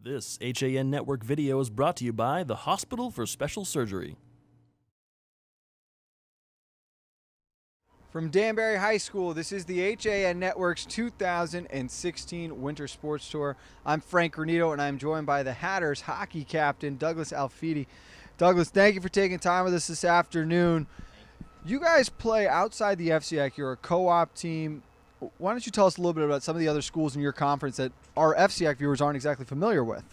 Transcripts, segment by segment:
This HAN Network video is brought to you by the Hospital for Special Surgery. From Danbury High School, this is the HAN Network's 2016 Winter Sports Tour. I'm Frank Granito, and I'm joined by the Hatters hockey captain, Douglas Alfidi. Douglas, thank you for taking time with us this afternoon. You guys play outside the FCIAC. You're a co-op team. Why don't you tell us a little bit about some of the other schools in your conference that our FCIAC viewers aren't exactly familiar with?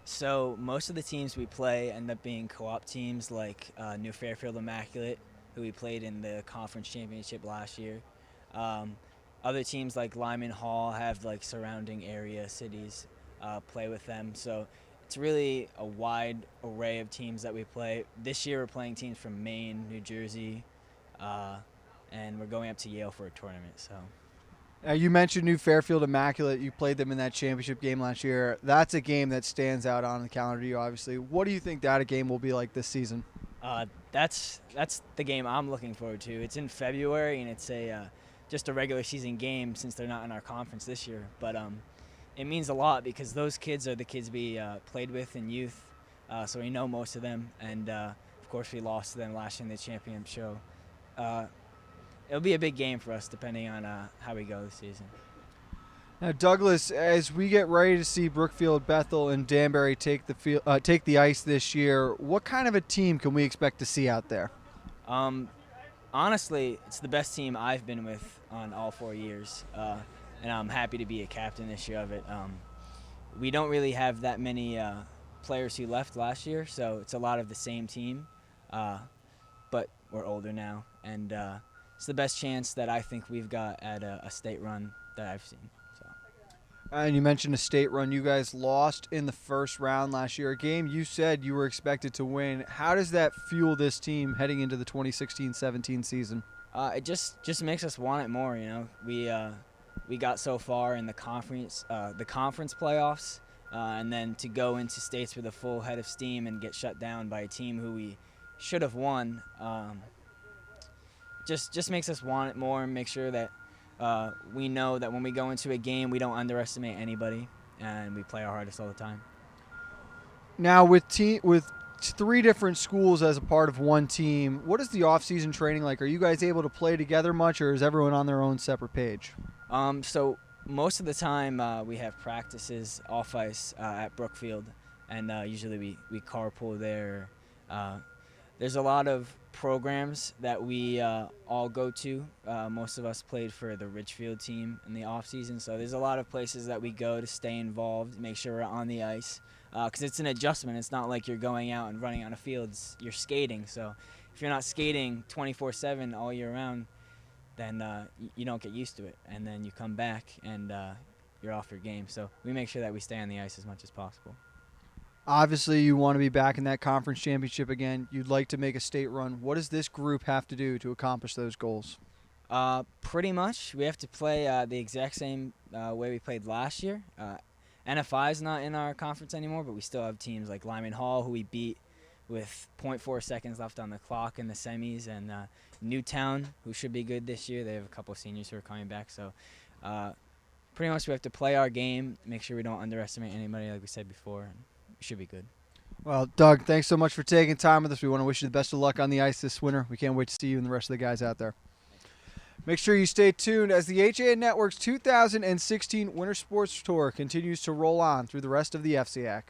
So most of the teams we play end up being co-op teams like New Fairfield Immaculate, who we played in the conference championship last year. Other teams like Lyman Hall have like surrounding area cities play with them. So it's really a wide array of teams that we play. This year we're playing teams from Maine, New Jersey, and we're going up to Yale for a tournament. So. You mentioned New Fairfield Immaculate. You played them in that championship game last year. That's a game that stands out on the calendar to you, obviously. What do you think that game will be like this season? That's the game I'm looking forward to. It's in February, and it's just a regular season game since they're not in our conference this year. But it means a lot because those kids are the kids we played with in youth, so we know most of them. And, of course, we lost to them last year in the championship show. It'll be a big game for us depending on how we go this season. Now, Douglas, as we get ready to see Brookfield, Bethel, and Danbury take the ice this year, what kind of a team can we expect to see out there? Honestly, it's the best team I've been with on all 4 years, and I'm happy to be a captain this year of it. We don't really have that many players who left last year, so it's a lot of the same team, but we're older now, and it's the best chance that I think we've got at a state run that I've seen. So. And you mentioned a state run. You guys lost in the first round last year, a game you said you were expected to win. How does that fuel this team heading into the 2016-17 season? It just makes us want it more. You know, we got so far in the conference playoffs, and then to go into states with a full head of steam and get shut down by a team who we should have won. Just makes us want it more and make sure that we know that when we go into a game, we don't underestimate anybody, and we play our hardest all the time. Now, with 3 different schools as a part of one team, what is the off-season training like? Are you guys able to play together much, or is everyone on their own separate page? So most of the time we have practices off ice at Brookfield, and usually we carpool there. There's a lot of programs that we all go to. Most of us played for the Ridgefield team in the off season, so there's a lot of places that we go to stay involved, make sure we're on the ice, because it's an adjustment. It's not like you're going out and running on a field. You're skating, so if you're not skating 24/7 all year round, then you don't get used to it, and then you come back and you're off your game. So we make sure that we stay on the ice as much as possible. Obviously, you want to be back in that conference championship again. You'd like to make a state run. What does this group have to do to accomplish those goals? Pretty much. We have to play the exact same way we played last year. NFI is not in our conference anymore, but we still have teams like Lyman Hall, who we beat with 0.4 seconds left on the clock in the semis, and Newtown, who should be good this year. They have a couple of seniors who are coming back. So pretty much we have to play our game, make sure we don't underestimate anybody, like we said before. And should be good. Well, Doug, thanks so much for taking time with us. We want to wish you the best of luck on the ice this winter. We can't wait to see you and the rest of the guys out there. Make sure you stay tuned as the HAN Network's 2016 Winter Sports Tour continues to roll on through the rest of the FCIAC.